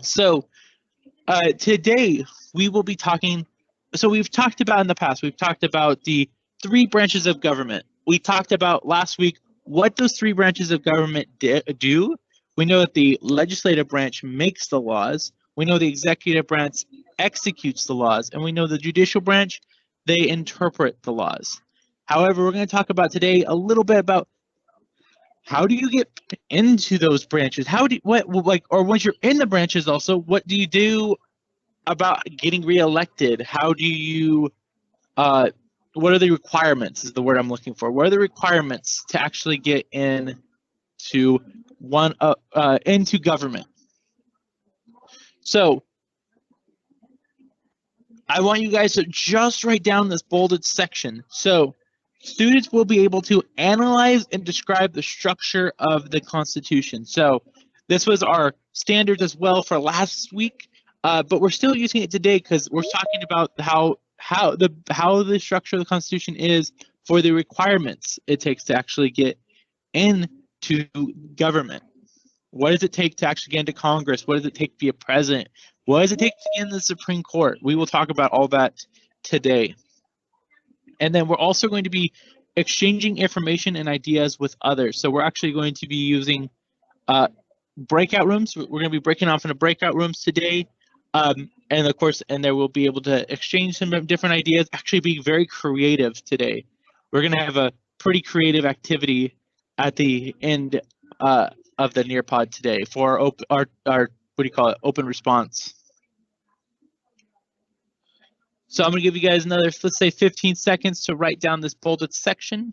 So today we will be talking. So we've talked about in the past. We've talked about the three branches of government. We talked about last week what those three branches of government do. We know that the legislative branch makes the laws. We know the executive branch executes the laws, and we know the judicial branch, they interpret the laws. However, we're going to talk about today a little bit about how do you get into those branches? How do what like or once you're in the branches also, what do you do about getting reelected? How do you uh what are the requirements is the word I'm looking for. What are the requirements to actually get in to into government? So I want you guys to just write down this bolded section. So students will be able to analyze and describe the structure of the Constitution. So this was our standards as well for last week, but we're still using it today because we're talking about how the structure of the Constitution is for the requirements it takes to actually get into government. What does it take to actually get into Congress? What does it take to be a president? What does it take to get in the Supreme Court? We will talk about all that today. And then we're also going to be exchanging information and ideas with others. So we're actually going to be using breakout rooms. We're going to be breaking off into breakout rooms today. And of course, and there we'll be able to exchange some different ideas, actually be very creative today. We're going to have a pretty creative activity at the end of the Nearpod today for our what do you call it, open response. So I'm going to give you guys another, let's say 15 seconds to write down this bolded section.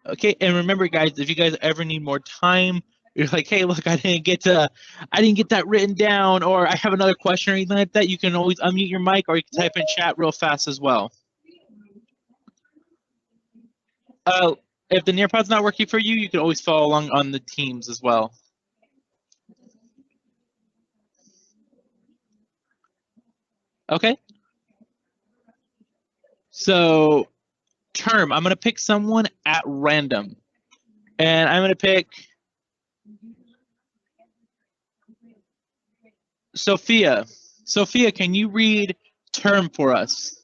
Okay, and remember guys, if you guys ever need more time, you're like, hey, look, I didn't get that written down, or I have another question or anything like that, you can always unmute your mic or you can type in chat real fast as well. If the Nearpod's not working for you, you can always follow along on the Teams as well. Okay. So term, I'm gonna pick someone at random. And I'm gonna pick Sophia. Sophia, can you read term for us?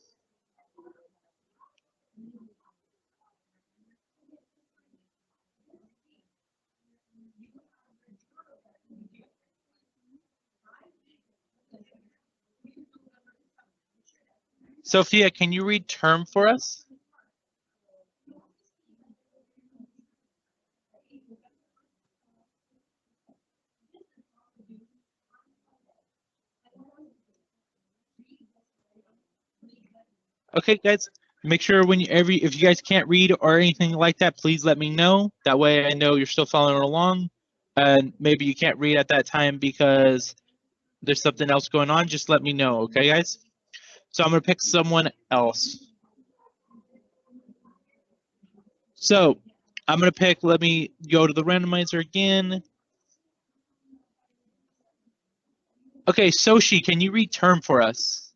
Sophia, can you read term for us? Okay, guys, make sure if you guys can't read or anything like that, please let me know. That way I know you're still following along. And maybe you can't read at that time because there's something else going on. Just let me know, okay, guys? So I'm gonna pick someone else. So I'm gonna pick, let me go to the randomizer again. Okay, Soshi, can you read term for us?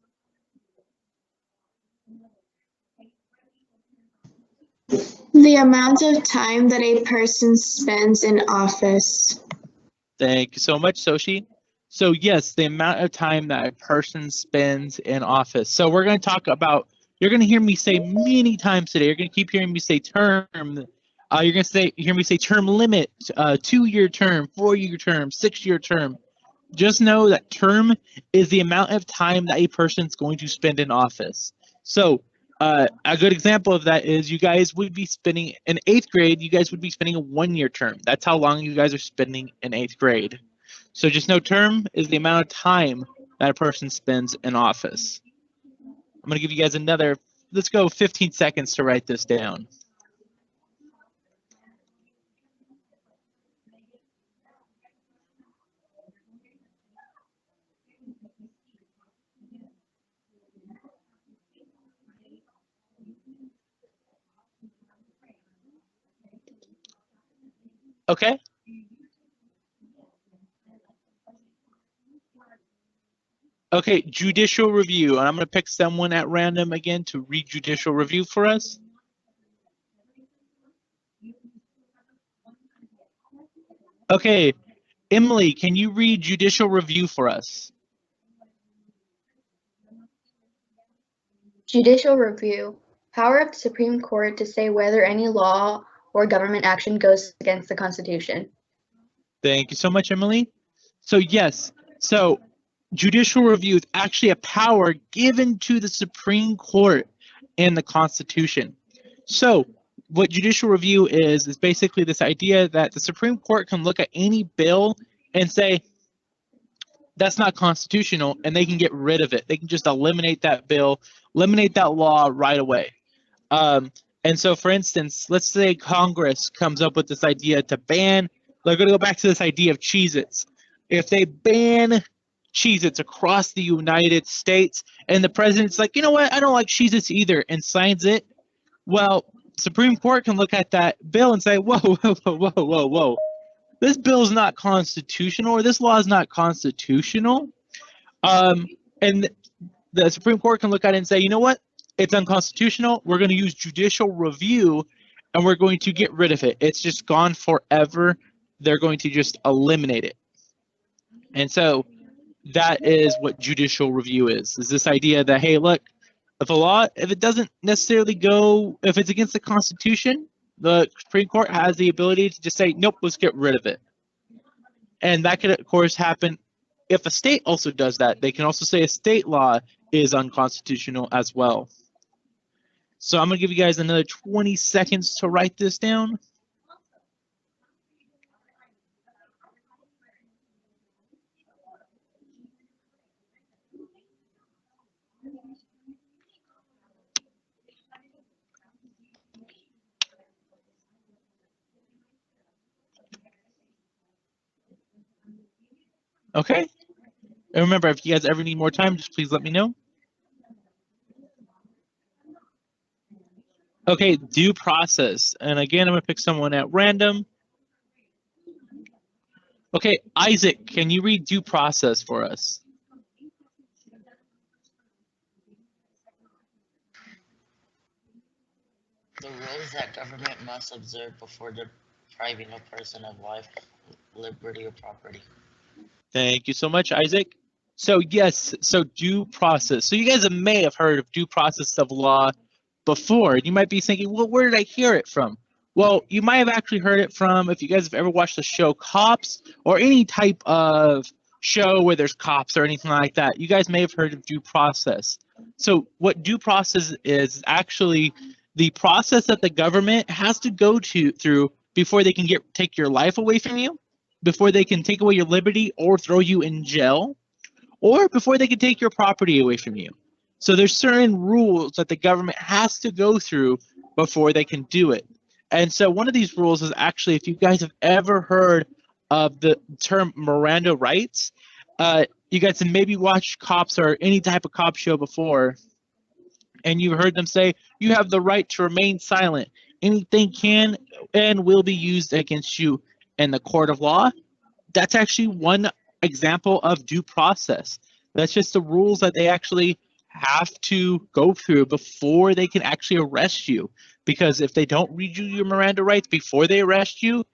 The amount of time that a person spends in office. Thank you so much, Soshi. So yes, the amount of time that a person spends in office. So we're going to talk about, you're going to hear me say many times today, you're going to keep hearing me say term. You're going to hear me say term limit, 2-year term, 4-year term, 6-year term. Just know that term is the amount of time that a person's going to spend in office. So a good example of that is you guys would be spending in 8th grade, you guys would be spending a 1-year term. That's how long you guys are spending in 8th grade. So just know term is the amount of time that a person spends in office. I'm going to give you guys another, let's go 15 seconds to write this down. Okay. Okay, judicial review. And I'm going to pick someone at random again to read judicial review for us. Okay, Emily, can you read judicial review for us? Judicial review. Power of the Supreme Court to say whether any law or government action goes against the Constitution. Thank you so much, Emily. So yes, so judicial review is actually a power given to the Supreme Court in the Constitution. So what judicial review is basically this idea that the Supreme Court can look at any bill and say, that's not constitutional, and they can get rid of it. They can just eliminate that bill, eliminate that law right away. And so, for instance, let's say Congress comes up with this idea to ban, they're going to go back to this idea of Cheez-Its. If they ban Cheez-Its across the United States, and the president's like, you know what, I don't like Cheez-Its either, and signs it, well, Supreme Court can look at that bill and say, whoa, whoa, whoa, whoa, whoa, whoa. This bill is not constitutional, or this law is not constitutional. And the Supreme Court can look at it and say, you know what? It's unconstitutional. We're going to use judicial review, and we're going to get rid of it. It's just gone forever. They're going to just eliminate it. And so that is what judicial review is this idea that, hey, look, if a law, if it doesn't necessarily go, if it's against the Constitution, the Supreme Court has the ability to just say, nope, let's get rid of it. And that could, of course, happen if a state also does that. They can also say a state law is unconstitutional as well. So I'm going to give you guys another 20 seconds to write this down. Okay. And remember, if you guys ever need more time, just please let me know. Okay, due process. And again, I'm going to pick someone at random. Okay, Isaac, can you read due process for us? The rules that government must observe before depriving a person of life, liberty, or property. Thank you so much, Isaac. So yes, so due process. So you guys may have heard of due process of law before. You might be thinking, well, where did I hear it from? Well, you might have actually heard it from, if you guys have ever watched the show Cops or any type of show where there's cops or anything like that, you guys may have heard of due process. So what due process is actually the process that the government has to go through before they can take your life away from you, before they can take away your liberty or throw you in jail, or before they can take your property away from you. So there's certain rules that the government has to go through before they can do it. And so one of these rules is actually, if you guys have ever heard of the term Miranda rights, you guys have maybe watched Cops or any type of cop show before, and you've heard them say, you have the right to remain silent. Anything can and will be used against you in the court of law. That's actually one example of due process. That's just the rules that they actually have to go through before they can actually arrest you. Because if they don't read you your Miranda rights before they arrest you,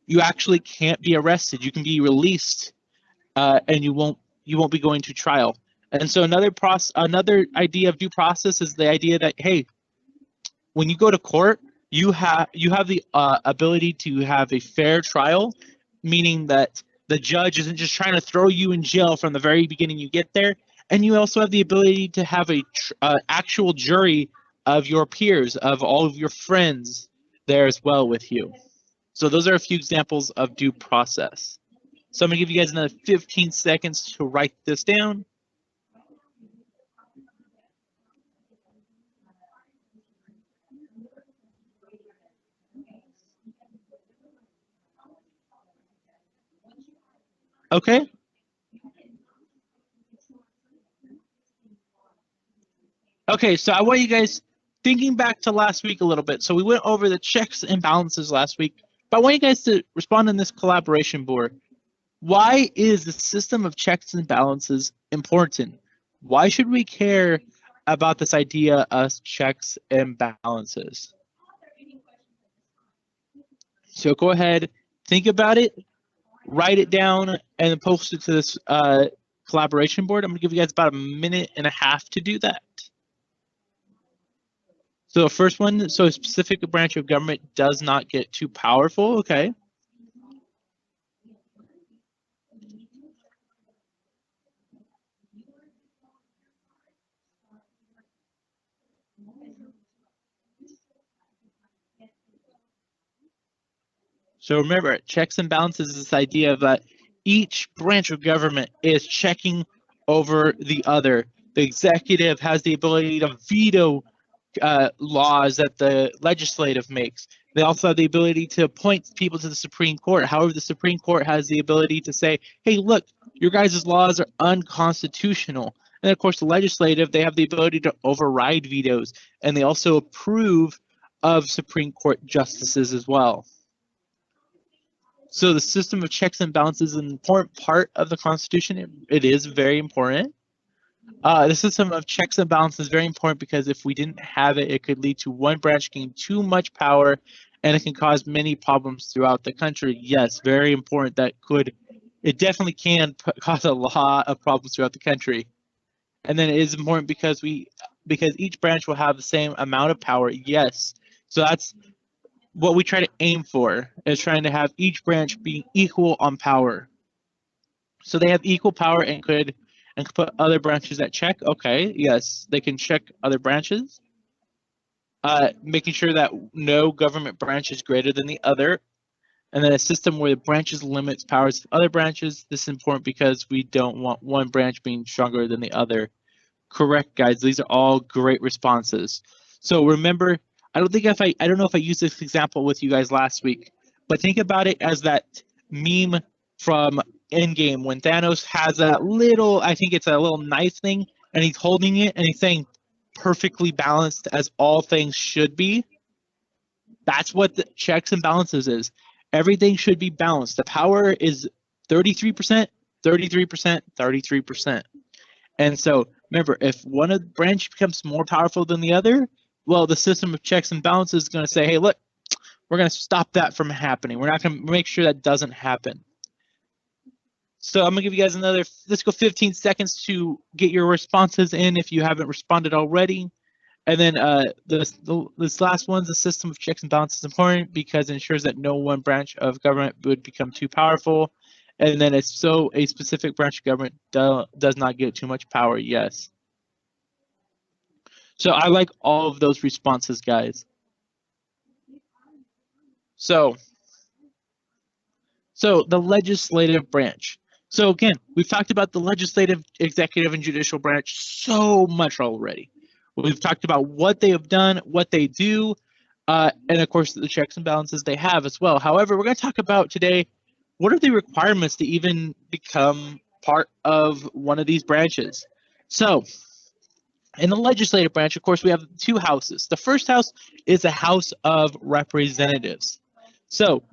you actually can't be arrested. You can be released, and you won't be going to trial. And so another idea of due process is the idea that, hey, when you go to court, you have the ability to have a fair trial, meaning that the judge isn't just trying to throw you in jail from the very beginning you get there, and you also have the ability to have a actual jury of your peers, of all of your friends there as well with you. So those are a few examples of due process. So I'm going to give you guys another 15 seconds to write this down. Okay. Okay, so I want you guys thinking back to last week a little bit. So we went over the checks and balances last week, but I want you guys to respond in this collaboration board. Why is the system of checks and balances important? Why should we care about this idea of checks and balances? So go ahead, think about it, write it down, and post it to this collaboration board. I'm gonna give you guys about 1.5 minutes to do that. So the first one, so a specific branch of government does not get too powerful, okay. So remember, checks and balances is this idea of that each branch of government is checking over the other. The executive has the ability to veto laws that the legislative makes. They also have the ability to appoint people to the Supreme Court. However, the Supreme Court has the ability to say, hey, look, your guys' laws are unconstitutional. And of course, the legislative, they have the ability to override vetoes, and they also approve of Supreme Court justices as well. So the system of checks and balances is an important part of the Constitution. It is very important. The system of checks and balances is very important because if we didn't have it, it could lead to one branch getting too much power, and it can cause many problems throughout the country. Yes, very important. It definitely can cause a lot of problems throughout the country. And then it is important because each branch will have the same amount of power. Yes, so that's what we try to aim for, is trying to have each branch being equal on power. So they have equal power and could put other branches at check. Okay, yes, they can check other branches, making sure that no government branch is greater than the other. And then a system where the branches limits powers of other branches. This is important because we don't want one branch being stronger than the other. Correct, guys. These are all great responses. So remember, I don't know if I used this example with you guys last week, but think about it as that meme from Endgame when Thanos has that little, I think it's a little knife thing, and he's holding it and he's saying perfectly balanced as all things should be. That's what the checks and balances is. Everything should be balanced. The power is 33%, 33%, 33%. And so remember, if one of the branch becomes more powerful than the other, well, the system of checks and balances is going to say, hey, look, we're going to stop that from happening. We're not going to make sure that doesn't happen. So I'm going to give you guys let's go 15 seconds to get your responses in if you haven't responded already. And then this last one, the system of checks and balances is important because it ensures that no one branch of government would become too powerful. And then a specific branch of government does not get too much power, yes. So I like all of those responses, guys. So the legislative branch. So again, we've talked about the legislative, executive, and judicial branch so much already. We've talked about what they have done, what they do, and of course the checks and balances they have as well. However, we're going to talk about today, what are the requirements to even become part of one of these branches? So in the legislative branch, of course, we have two houses. The first house is the House of Representatives. So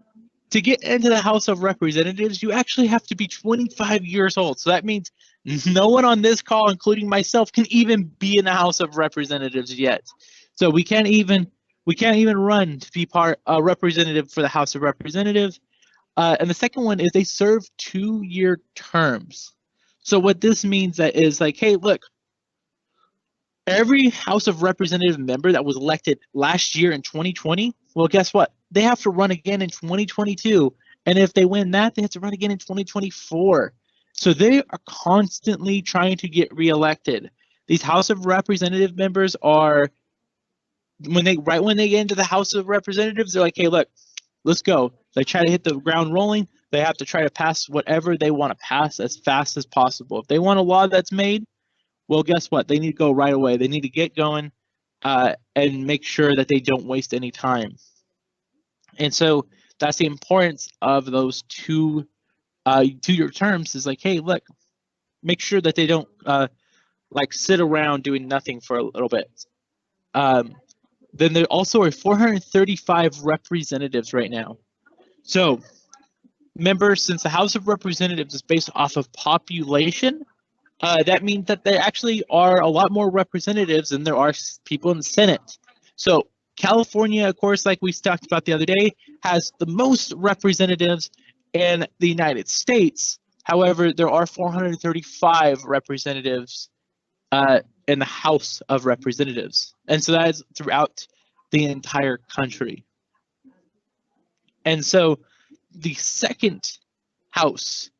to get into the House of Representatives, you actually have to be 25 years old. So that means no one on this call, including myself, can even be in the House of Representatives yet. So we can't even run to be a representative for the House of Representatives. And the second one is they serve 2-year terms. So what this means is like, hey, look, every House of Representative member that was elected last year in 2020, well, guess what? They have to run again in 2022. And if they win that, they have to run again in 2024. So they are constantly trying to get reelected. These House of Representative members are, when they get into the House of Representatives, they're like, hey, look, let's go. They try to hit the ground rolling. They have to try to pass whatever they want to pass as fast as possible. If they want a law that's made, well, guess what? They need to go right away. They need to get going and make sure that they don't waste any time. And so that's the importance of those 2-year terms is like, hey, look, make sure that they don't like sit around doing nothing for a little bit. Then there also are 435 representatives right now. So remember, since the House of Representatives is based off of population, that means that there actually are a lot more representatives than there are people in the Senate. So California, of course, like we talked about the other day, has the most representatives in the United States. However, there are 435 representatives in the House of Representatives. And so that is throughout the entire country. And so the second house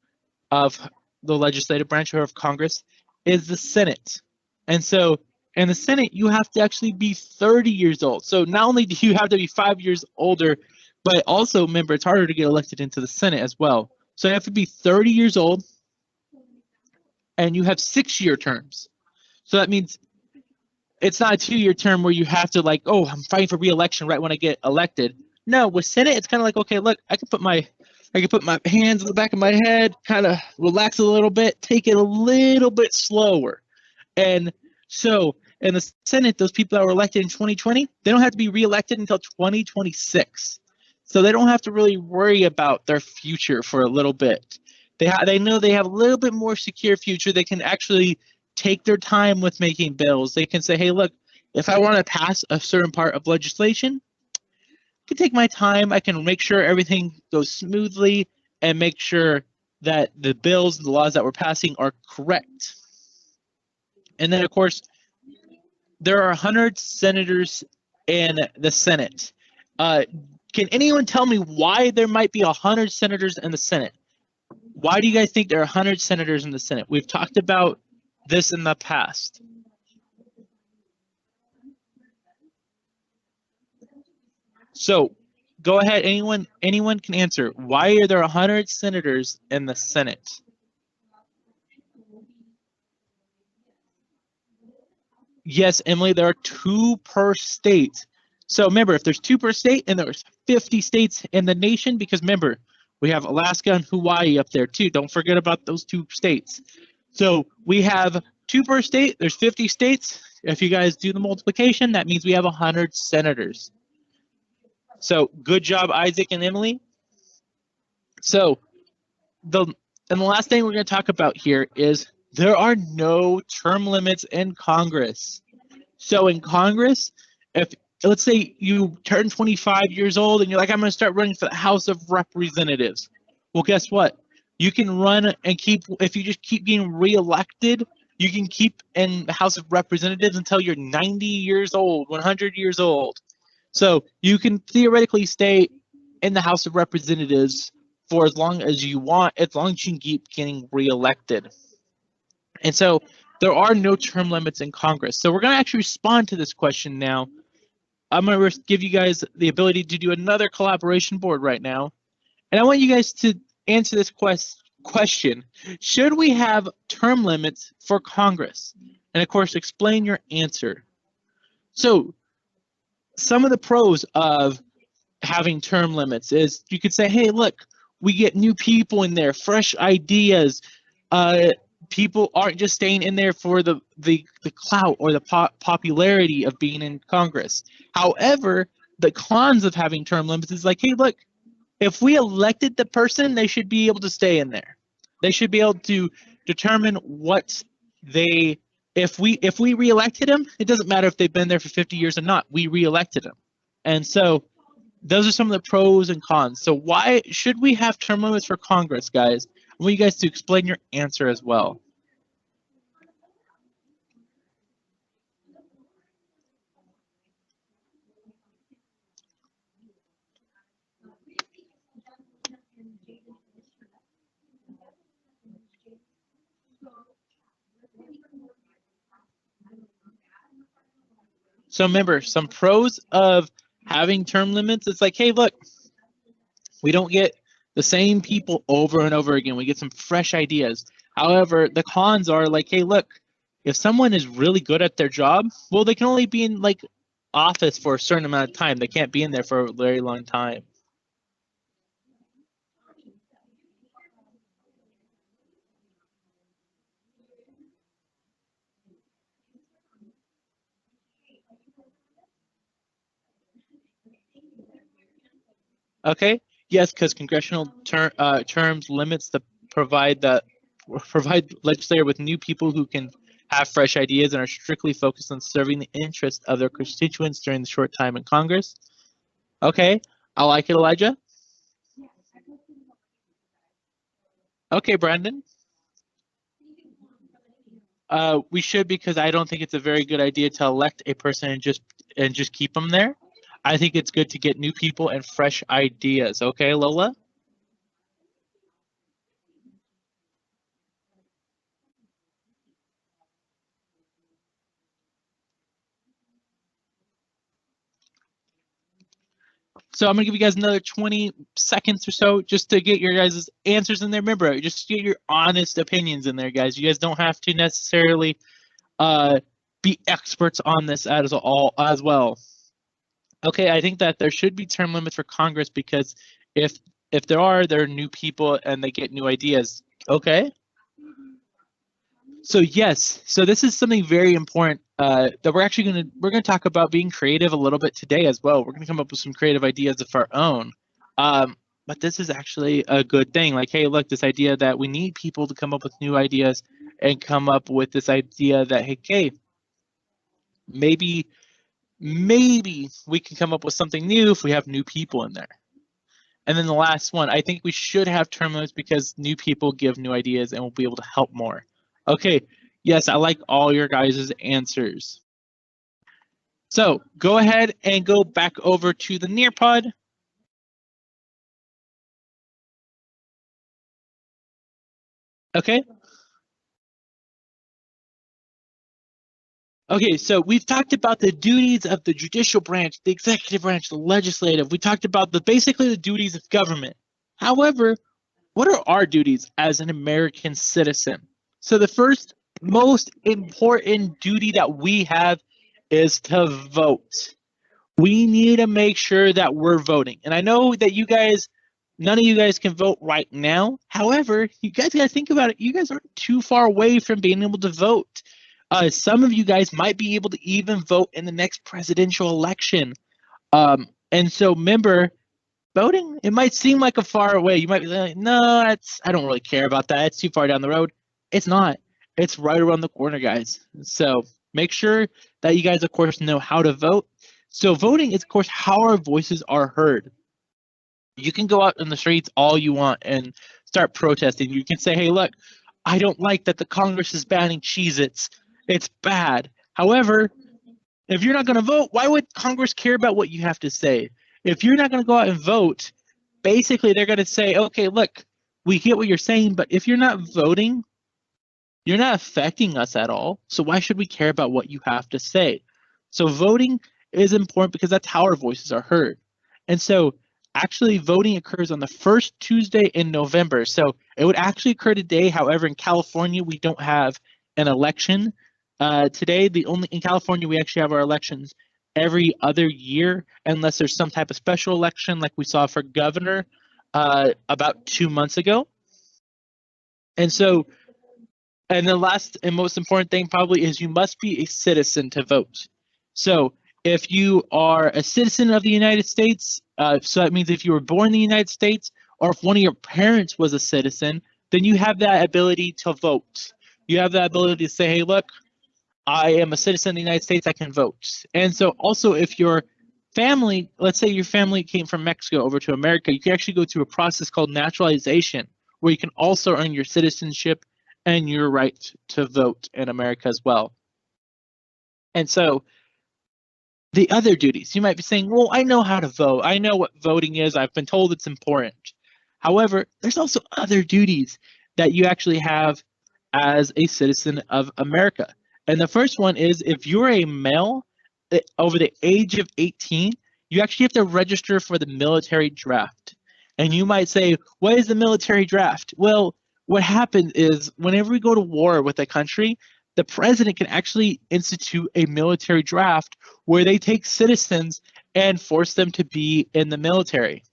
of the legislative branch of Congress is the Senate. And so in the Senate, you have to actually be 30 years old. So not only do you have to be 5 years older, but also remember it's harder to get elected into the Senate as well. So you have to be 30 years old and you have 6-year terms. So that means it's not a 2-year term where you have to like, oh, I'm fighting for re-election right when I get elected. No, with Senate, it's kind of like, okay, look, I can put my hands on the back of my head, kind of relax a little bit, take it a little bit slower. And so in the Senate, those people that were elected in 2020, they don't have to be re-elected until 2026. So they don't have to really worry about their future for a little bit. They know they have a little bit more secure future. They can actually take their time with making bills. They can say, hey, look, if I want to pass a certain part of legislation, I can take my time. I can make sure everything goes smoothly and make sure that the bills and the laws that we're passing are correct. And then, of course, there are 100 senators in the Senate. Can anyone tell me why there might be 100 senators in the Senate? Why do you guys think there are 100 senators in the Senate? We've talked about this in the past. So go ahead, anyone can answer. Why are there 100 senators in the Senate? Yes, Emily, there are 2 per state. So remember, if there's 2 per state and there's 50 states in the nation, because remember, we have Alaska and Hawaii up there too. Don't forget about those 2 states. So we have 2 per state, there's 50 states. If you guys do the multiplication, that means we have 100 senators. So good job, Isaac and Emily. So the last thing we're going to talk about here is there are no term limits in Congress. So in Congress, if let's say you turn 25 years old and you're like, I'm going to start running for the House of Representatives. Well, guess what? You can run and keep, if you just keep getting reelected, you can keep in the House of Representatives until you're 90 years old, 100 years old. So you can theoretically stay in the House of Representatives for as long as you want, as long as you can keep getting reelected. And so there are no term limits in Congress. So we're going to actually respond to this question now. I'm going to give you guys the ability to do another collaboration board right now. And I want you guys to answer this question. Should we have term limits for Congress? And of course, explain your answer. So some of the pros of having term limits is you could say, hey, look, we get new people in there, fresh ideas. People aren't just staying in there for the clout or the popularity of being in Congress. However, the cons of having term limits is like, hey, look, if we elected the person, they should be able to stay in there. They should be able to determine what they, if we reelected them, it doesn't matter if they've been there for 50 years or not, we reelected them. And so those are some of the pros and cons. So why should we have term limits for Congress, guys? I want you guys to explain your answer as well. So remember, some pros of having term limits, it's like, hey, look, we don't get the same people over and over again. We get some fresh ideas. However, the cons are like, hey, look, if someone is really good at their job, well, they can only be in like office for a certain amount of time. They can't be in there for a very long time. Okay. Yes, because congressional terms limits provide that provide legislature with new people who can have fresh ideas and are strictly focused on serving the interests of their constituents during the short time in Congress. Okay, I like it, Elijah. Okay, Brandon. We should, because I don't think it's a very good idea to elect a person and just keep them there. I think it's good to get new people and fresh ideas. Okay, Lola? So I'm gonna give you guys another 20 seconds or so just to get your guys' answers in there. Remember, just get your honest opinions in there, guys. You guys don't have to necessarily be experts on this as well. Okay, I think that there should be term limits for Congress, because if there are new people and they get new ideas. Okay. So yes, so this is something very important that we're gonna talk about being creative a little bit today as well. We're gonna come up with some creative ideas of our own. But this is actually a good thing. Like, hey, look, this idea that we need people to come up with new ideas and come up with this idea that, hey, maybe we can come up with something new if we have new people in there. And then the last one, I think we should have term limits because new people give new ideas and we'll be able to help more. Okay, yes, I like all your guys' answers. So go ahead and go back over to the Nearpod. Okay. Okay, so we've talked about the duties of the judicial branch, the executive branch, the legislative. We talked about basically the duties of government. However, what are our duties as an American citizen? So the first most important duty that we have is to vote. We need to make sure that we're voting. And I know that none of you guys can vote right now. However, you guys got to think about it. You guys aren't too far away from being able to vote. Some of you guys might be able to even vote in the next presidential election. And so remember, voting, it might seem like a far away. You might be like, no, I don't really care about that. It's too far down the road. It's not. It's right around the corner, guys. So make sure that you guys, of course, know how to vote. So voting is, of course, how our voices are heard. You can go out in the streets all you want and start protesting. You can say, hey, look, I don't like that the Congress is banning Cheez-Its. It's bad. However, if you're not going to vote, why would Congress care about what you have to say? If you're not going to go out and vote, basically they're going to say, okay, look, we get what you're saying, but if you're not voting, you're not affecting us at all. So why should we care about what you have to say? So voting is important because that's how our voices are heard. And so actually voting occurs on the first Tuesday in November. So it would actually occur today. However, in California, we don't have an election. Today, in California, we actually have our elections every other year, unless there's some type of special election like we saw for governor about 2 months ago. And so, and the last and most important thing probably is you must be a citizen to vote. So if you are a citizen of the United States, so that means if you were born in the United States, or if one of your parents was a citizen, then you have that ability to vote. You have that ability to say, hey, look, I am a citizen of the United States, I can vote. And so also if your family, let's say your family came from Mexico over to America, you can actually go through a process called naturalization, where you can also earn your citizenship and your right to vote in America as well. And so the other duties, you might be saying, well, I know how to vote. I know what voting is. I've been told it's important. However, there's also other duties that you actually have as a citizen of America. And the first one is if you're a male over the age of 18, you actually have to register for the military draft. And you might say, what is the military draft? Well, what happens is whenever we go to war with a country, the president can actually institute a military draft where they take citizens and force them to be in the military.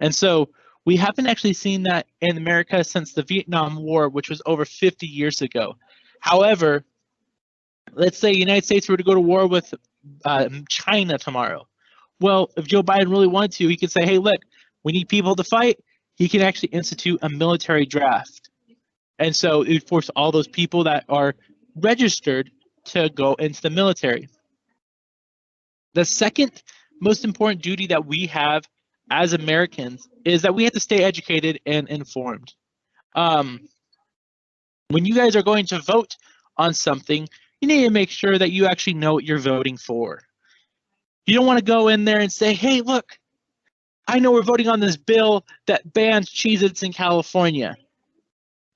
And so we haven't actually seen that in America since the Vietnam War, which was over 50 years ago. However, let's say the United States were to go to war with China tomorrow. Well, if Joe Biden really wanted to, he could say, hey, look, we need people to fight. He can actually institute a military draft. And so it would force all those people that are registered to go into the military. The second most important duty that we have as Americans is that we have to stay educated and informed. When you guys are going to vote on something, you need to make sure that you actually know what you're voting for. You don't want to go in there and say, hey, look, I know we're voting on this bill that bans Cheez-Its in California.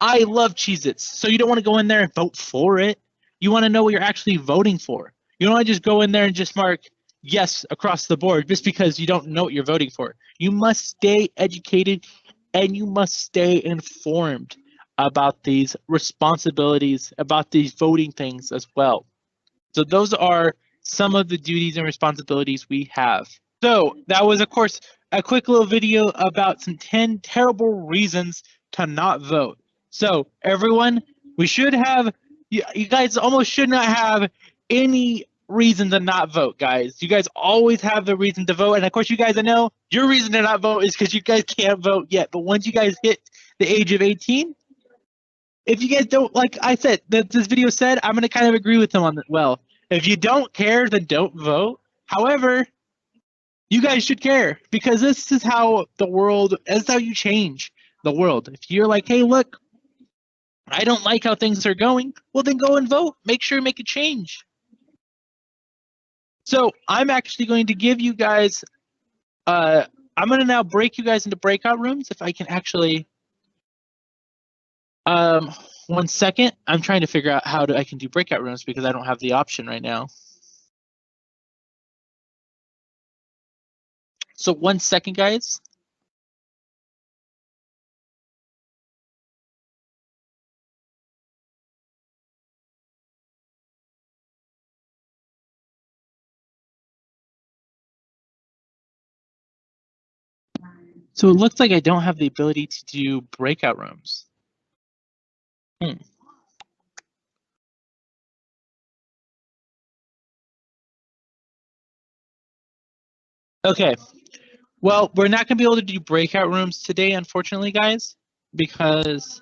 I love Cheez-Its, so you don't want to go in there and vote for it. You want to know what you're actually voting for. You don't want to just go in there and just mark yes across the board just because you don't know what you're voting for. You must stay educated and you must stay informed about these responsibilities, about these voting things as well. So those are some of the duties and responsibilities we have. So that was, of course, a quick little video about some 10 terrible reasons to not vote. So everyone, we should have, you guys almost should not have any reason to not vote, guys. You guys always have the reason to vote. And of course, you guys, I know your reason to not vote is because you guys can't vote yet. But once you guys hit the age of 18, if you guys don't, like I said, this video said, I'm going to kind of agree with them on that. Well, if you don't care, then don't vote. However, you guys should care because this is how the world, that's how you change the world. If you're like, hey, look, I don't like how things are going, well, then go and vote. Make sure you make a change. So I'm actually going to give you guys, I'm going to now break you guys into breakout rooms. If I can actually, 1 second. I'm trying to figure out how I can do breakout rooms because I don't have the option right now. So 1 second, guys. So it looks like I don't have the ability to do breakout rooms. Okay. Well, we're not going to be able to do breakout rooms today, unfortunately, guys, because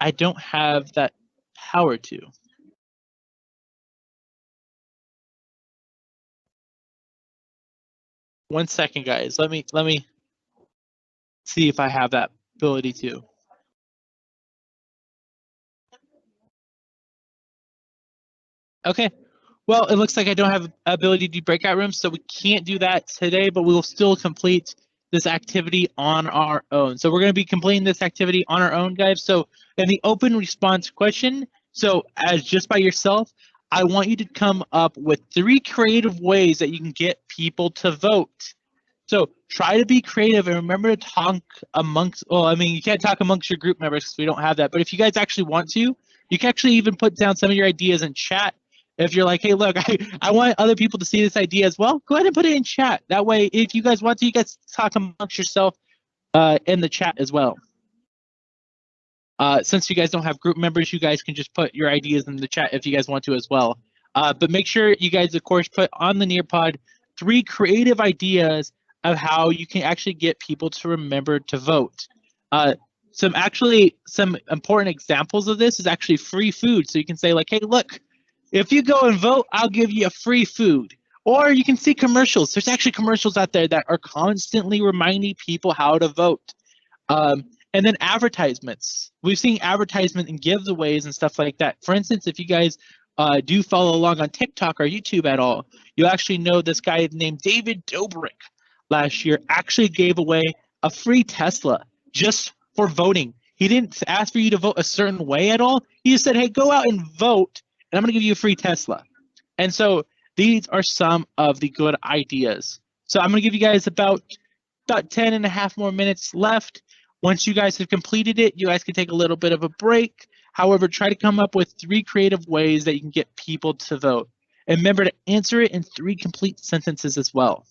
I don't have that power to. One second, guys. Let me see if I have that ability to. Okay. Well, it looks like I don't have ability to do breakout rooms, so we can't do that today, but we will still complete this activity on our own. So we're going to be completing this activity on our own, guys. So in the open response question, so as just by yourself, I want you to come up with 3 creative ways that you can get people to vote. So try to be creative and remember to talk amongst, well, I mean, you can't talk amongst your group members because we don't have that, but if you guys actually want to, you can actually even put down some of your ideas in chat. If you're like, hey, look, I want other people to see this idea as well, go ahead and put it in chat. That way, if you guys want to, you guys talk amongst yourself in the chat as well. Since you guys don't have group members, you guys can just put your ideas in the chat if you guys want to as well. But make sure you guys, of course, put on the Nearpod 3 creative ideas of how you can actually get people to remember to vote. Some important examples of this is actually free food. So you can say like, hey, look, if you go and vote, I'll give you a free food. Or you can see commercials. There's actually commercials out there that are constantly reminding people how to vote. And then advertisements. We've seen advertisement and giveaways and stuff like that. For instance, if you guys do follow along on TikTok or YouTube at all, you actually know this guy named David Dobrik last year actually gave away a free Tesla just for voting. He didn't ask for you to vote a certain way at all. He just said, hey, go out and vote, and I'm going to give you a free Tesla. And so these are some of the good ideas. So I'm going to give you guys about 10 and a half more minutes left. Once you guys have completed it, you guys can take a little bit of a break. However, try to come up with 3 creative ways that you can get people to vote. And remember to answer it in 3 complete sentences as well.